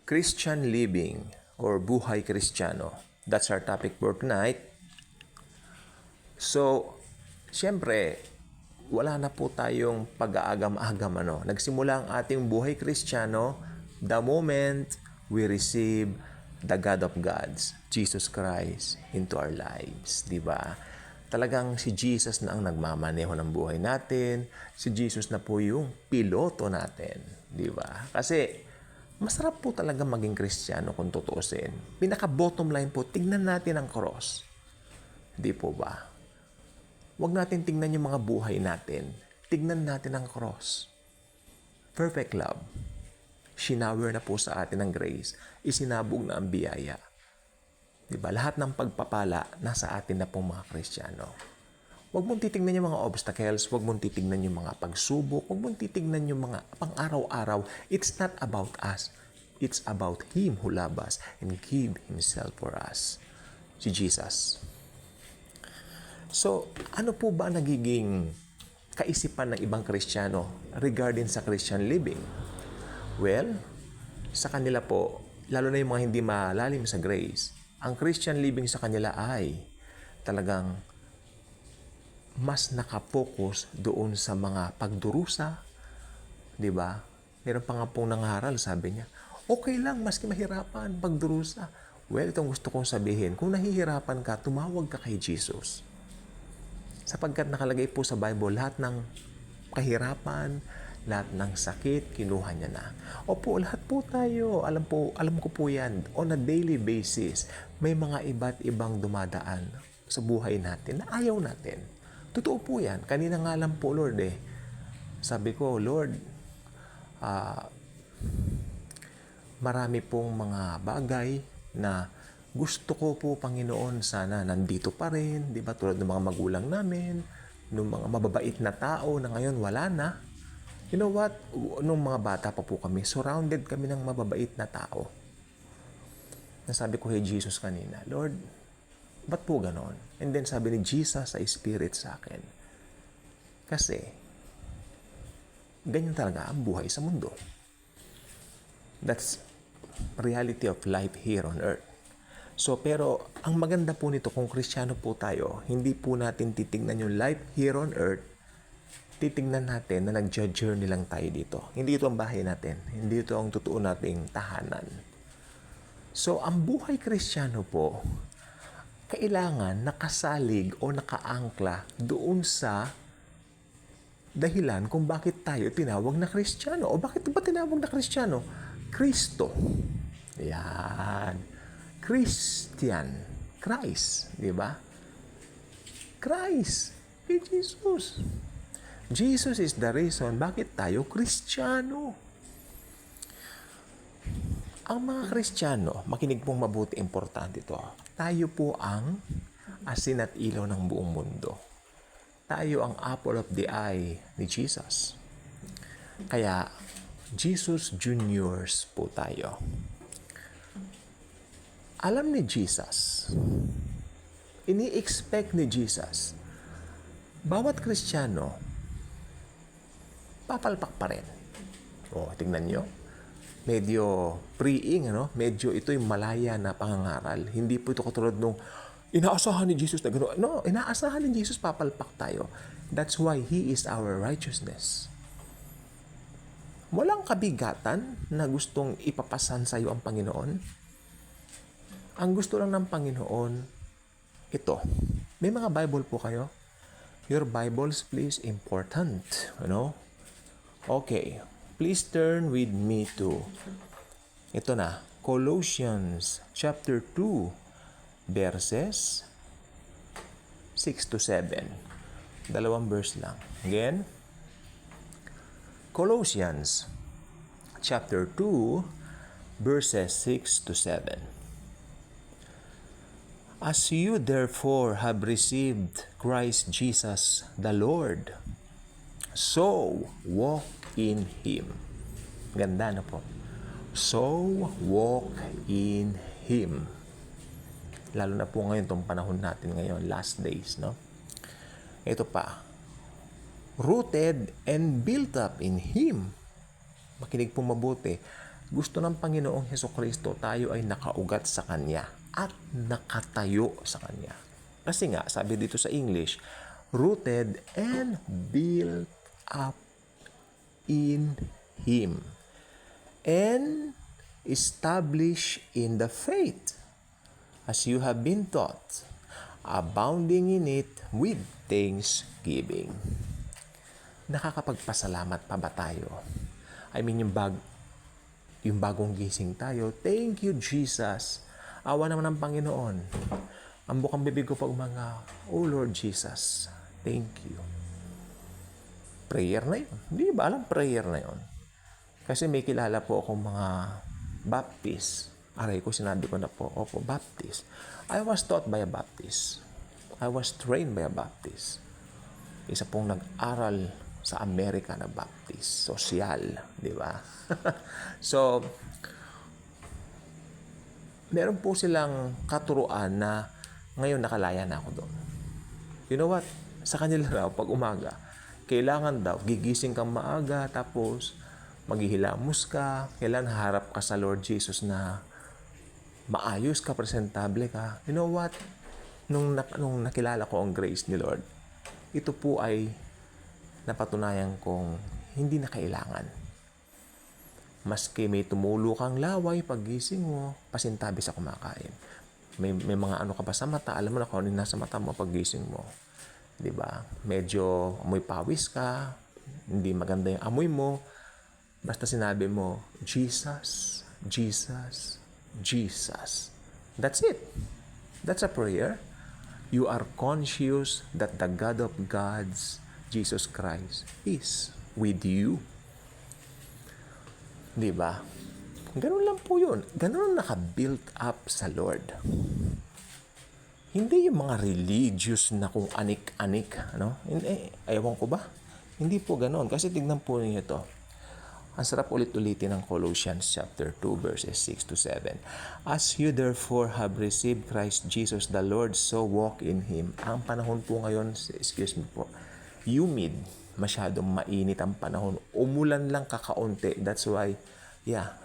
Christian living or buhay Kristiyano. That's our topic for tonight. So, siyempre, wala na po tayong pag-aagam-agam. Nagsimula ang ating buhay Kristiyano the moment we receive the God of Gods, Jesus Christ, into our lives. Diba? Talagang si Jesus na ang nagmamaneho ng buhay natin. Si Jesus na po yung piloto natin. Diba? Kasi masarap po talaga maging Kristiyano kung tutuusin. Pinaka-bottom line po, tignan natin ang cross. Di po ba? Huwag natin tignan yung mga buhay natin. Tignan natin ang cross. Perfect love. Shinower na po sa atin ng grace. Isinabog na ang biyaya. Diba? Lahat ng pagpapala nasa atin na pong mga Kristiyano. Huwag mong titignan yung mga obstacles. Huwag mong titignan yung mga pagsubok. Huwag mong titignan yung mga pang-araw-araw. It's not about us. It's about Him who loves us and gave Himself for us. Si Jesus. So, ano po ba nagiging kaisipan ng ibang Kristiyano regarding sa Christian living? Well, sa kanila po, lalo na yung mga hindi malalim sa grace, ang Christian living sa kanila ay talagang mas nakapokus doon sa mga pagdurusa. Diba? Meron pa nga pong nangaral, sabi niya, okay lang, maski mahirapan, pagdurusa. Well, itong gusto kong sabihin, kung nahihirapan ka, tumawag ka kay Jesus. Sapagkat nakalagay po sa Bible, lahat ng kahirapan, lahat ng sakit, kinuha niya na. Opo, lahat po tayo, alam ko po yan, on a daily basis, may mga iba't ibang dumadaan sa buhay natin na ayaw natin. Totoo po yan. Kanina nga lang po, Lord, sabi ko, Lord, marami pong mga bagay na gusto ko po, Panginoon, sana nandito pa rin, di ba? Tulad ng mga magulang namin, ng mga mababait na tao na ngayon wala na. You know what? Nung mga bata pa po kami, surrounded kami ng mababait na tao. Nasabi ko kay Jesus kanina, Lord, ba't po ganon? And then sabi ni Jesus sa Spirit sa akin, kasi ganyan talaga ang buhay sa mundo. That's reality of life here on earth. So, pero ang maganda po nito, kung Kristiyano po tayo, hindi po natin titignan yung life here on earth, titignan natin na nag-journey lang tayo dito. Hindi ito ang bahay natin. Hindi ito ang totoo nating tahanan. So, ang buhay Kristiyano po, kailangan nakasalig o nakaangkla doon sa dahilan kung bakit tayo tinawag na Kristiyano. O bakit ba tinawag na Kristiyano? Kristo. Yan. Christian. Christ. Di ba? Christ. Jesus. Jesus is the reason bakit tayo Kristiyano. Ang mga Kristiyano, makinig pong mabuti, importante ito. Tayo po ang asin at ilaw ng buong mundo. Tayo ang apple of the eye ni Jesus. Kaya, Jesus Juniors po tayo. Alam ni Jesus, ini-expect ni Jesus, bawat Kristiyano, papalpak pa rin. O, tingnan nyo. Medyo freeing, medyo ito yung malaya na pangangaral. Hindi po ito katulad nung inaasahan ni Jesus na gano'n. No, inaasahan ni Jesus, papalpak tayo. That's why He is our righteousness. Walang kabigatan na gustong ipapasan sa iyo ang Panginoon. Ang gusto lang ng Panginoon, ito. May mga Bible po kayo? Your Bibles, please, important. Okay. Please turn with me to, ito na, Colossians chapter 2, verses 6 to 7. Dalawang verse lang. Again, Colossians chapter 2, verses 6 to 7. As you therefore have received Christ Jesus the Lord, so walk in Him. Ganda na po. So, walk in Him. Lalo na po ngayon itong panahon natin ngayon, last days, Ito pa. Rooted and built up in Him. Makinig po mabuti. Gusto ng Panginoong Hesukristo tayo ay nakaugat sa Kanya at nakatayo sa Kanya. Kasi nga, sabi dito sa English, rooted and built up in Him and established in the faith as you have been taught, abounding in it with thanksgiving. Nakakapagpasalamat pa ba tayo? I mean, yung bagong gising tayo, thank you, Jesus. Awa naman ng Panginoon. Ang bukang bibig ko pag oh Lord Jesus, thank you. Prayer na yun. Hindi ba alam prayer na yun? Kasi may kilala po akong mga Baptist. Aray ko, sinabi ko na po, opo, Baptist. I was taught by a Baptist. I was trained by a Baptist. Isa pong nag-aral sa Amerika na Baptist. Sosyal, di ba? So, meron po silang katuruan na ngayon nakalaya na ako doon. You know what? Sa kanila raw, pag umaga, kailangan daw, gigising kang maaga, tapos maghihilamos ka, kailangan harap ka sa Lord Jesus na maayos ka, presentable ka. You know what? Nung nakilala ko ang grace ni Lord, ito po ay napatunayan kong hindi na kailangan. Maski may tumulo kang laway, paggising mo, pasintabi sa kumakain. May mga ano ka pa sa mata, alam mo na kung ano nasa mata mo paggising mo. 'Di ba? Medyo amoy pawis ka, hindi maganda yung amoy mo. Basta sinabi mo, Jesus, Jesus, Jesus. That's it. That's a prayer. You are conscious that the God of gods, Jesus Christ, is with you. 'Di ba? Ganun lang po yun. Ganun naka-built up sa Lord. Hindi yung mga religious na kung anik-anik. Ano? Ewan ko ba? Hindi po ganun. Kasi tignan po niyo ito. Ang sarap ulit-ulitin ng Colossians chapter 2 verses 6 to 7. As you therefore have received Christ Jesus the Lord, so walk in Him. Ang panahon po ngayon, excuse me po, humid. Masyadong mainit ang panahon. Umulan lang kakaunti. That's why,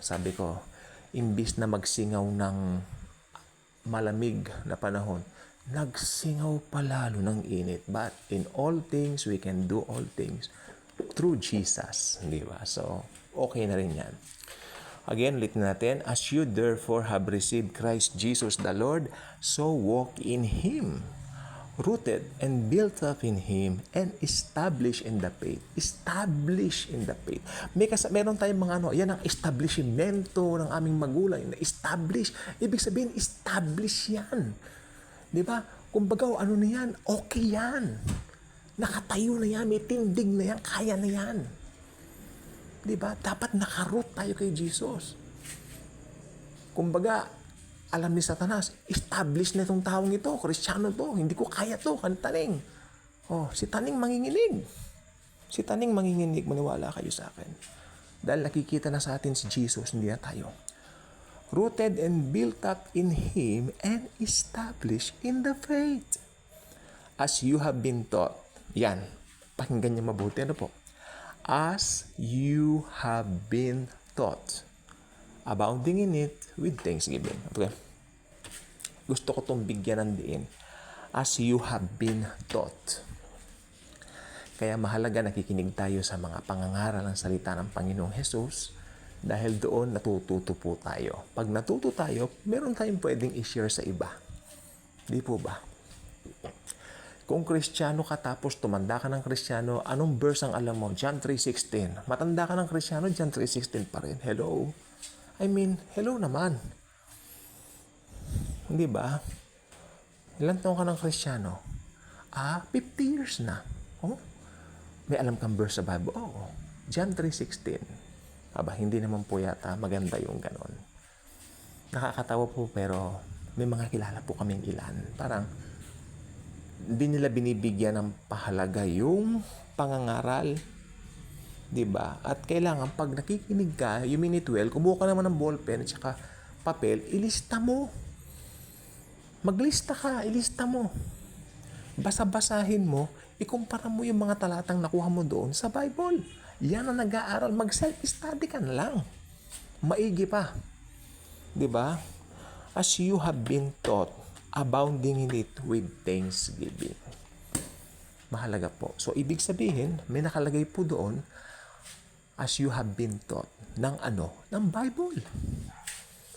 sabi ko, imbis na magsingaw ng malamig na panahon, nagsingaw pa lalo ng init. But in all things, we can do all things through Jesus. Di ba? So, okay na rin yan. Again, ulit natin. As you therefore have received Christ Jesus the Lord, so walk in Him, rooted and built up in Him and established in the faith. Established in the faith. Meron tayong mga yan ang establishmento ng aming magulang. Establish. Ibig sabihin, establish yan. Di ba? Kumbaga, ano na yan? Okay yan. Nakatayo na yan. May tindig na yan. Kaya na yan. Di ba? Dapat nakaroot tayo kay Jesus. Kumbaga, alam ni Satanas, establish na itong taong ito, Kristiyano to, hindi ko kaya to, Taning. Si Taning manginginig. Si Taning manginginig, maniwala kayo sa akin. Dahil nakikita na sa atin si Jesus, hindi na tayo. Rooted and built up in Him and established in the faith. As you have been taught. Yan, pakinggan niyo mabuti. Ano po? As you have been taught, abounding in it with thanksgiving. Okay? Gusto ko itong bigyan ng diin. As you have been taught. Kaya mahalaga nakikinig tayo sa mga pangangaral ng salita ng Panginoong Jesus dahil doon natututo po tayo. Pag natuto tayo, meron tayong pwedeng i-share sa iba. Di po ba? Kung Kristiyano ka tapos tumanda ka ng Kristiyano, anong verse ang alam mo? John 3:16. Matanda ka ng Kristiyano, John 3:16 pa rin. Hello? Hello naman. Hindi ba? Ilan taon ka ng Kristiyano? 50 years na. May alam kang verse sa Bible? Oo. John 3:16. Hindi naman po yata maganda yung ganon. Nakakatawa po pero may mga kilala po kaming ilan. Parang hindi nila binibigyan ng pahalaga yung pangangaral. Diba? At kailangan pag nakikinig ka, you mean it well, kumuha ka naman ng ballpen at saka papel, ilista mo. Maglista ka, ilista mo. Basa-basahin mo, ikumpara mo yung mga talatang nakuha mo doon sa Bible. Yan ang nag-aaral. Mag-self-study ka na lang. maigi pa. 'Di ba? As you have been taught, abounding in it with thanksgiving. Mahalaga po. So, ibig sabihin, may nakalagay po doon, as you have been taught, ng ano? Ng Bible.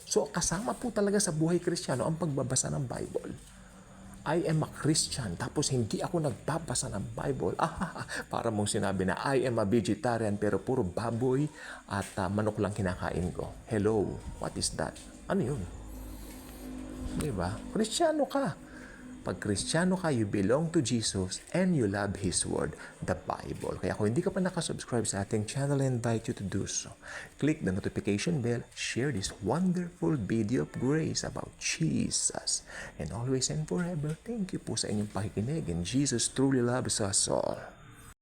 So, kasama po talaga sa buhay Kristiyano ang pagbabasa ng Bible. I am a Christian, tapos hindi ako nagbabasa ng Bible. Para mong sinabi na, I am a vegetarian, pero puro baboy at manok lang kinakain ko. Hello, what is that? Ano yun? Diba? Kristiyano ka. Pag Kristiyano ka, you belong to Jesus and you love His Word, the Bible. Kaya kung hindi ka pa nakasubscribe sa ating channel, I invite you to do so. Click the notification bell, share this wonderful video of grace about Jesus. And always and forever, thank you po sa inyong pakikinig. And Jesus truly loves us all.